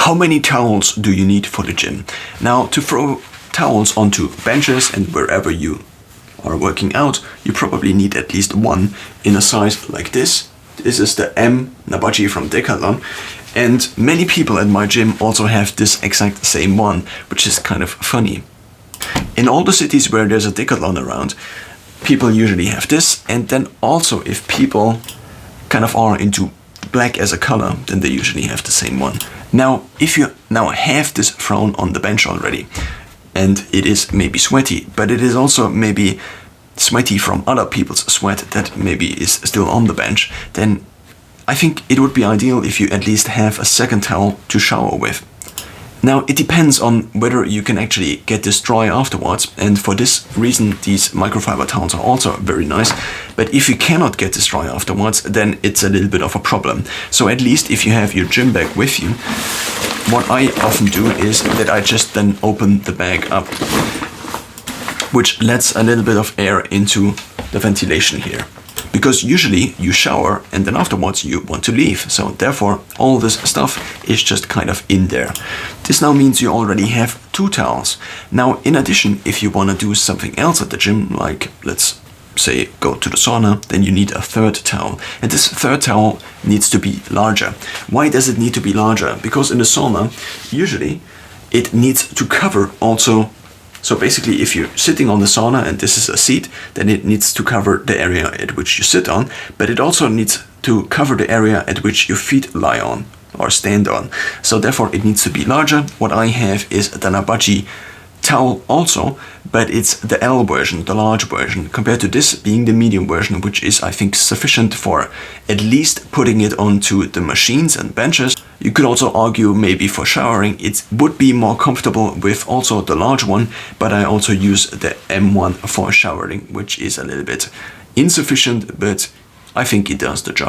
How many towels do you need for the gym? Now, to throw towels onto benches and wherever you are working out, you probably need at least one in a size like this. This is the M Nabaji from Decathlon, and many people at my gym also have this exact same one, which is kind of funny. In all the cities where there's a Decathlon around, people usually have this, and then also if people kind of are into black as a color, then they usually have the same one. Now, if you now have this thrown on the bench already, and it is maybe sweaty, but it is also maybe sweaty from other people's sweat that maybe is still on the bench, then I think it would be ideal if you at least have a second towel to shower with. Now, it depends on whether you can actually get this dry afterwards, and for this reason these microfiber towels are also very nice. But if you cannot get this dry afterwards, then it's a little bit of a problem. So at least if you have your gym bag with you, what I often do is that I just then open the bag up, which lets a little bit of air into the ventilation here. Because usually you shower and then afterwards you want to leave. So therefore all this stuff is just kind of in there. This now means you already have 2 towels. Now, in addition, if you want to do something else at the gym, like let's say go to the sauna, then you need a 3rd towel. And this 3rd towel needs to be larger. Why does it need to be larger? Because in the sauna, usually it needs to cover also. So basically, if you're sitting on the sauna and this is a seat, then it needs to cover the area at which you sit on, but it also needs to cover the area at which your feet lie on or stand on. So therefore it needs to be larger. What I have is the Nabaji towel also, but it's the L version, the large version, compared to this being the medium version, which is, I think, sufficient for at least putting it onto the machines and benches. You could also argue maybe for showering it would be more comfortable with also the large one, but I also use the M1 for showering, which is a little bit insufficient, but I think it does the job.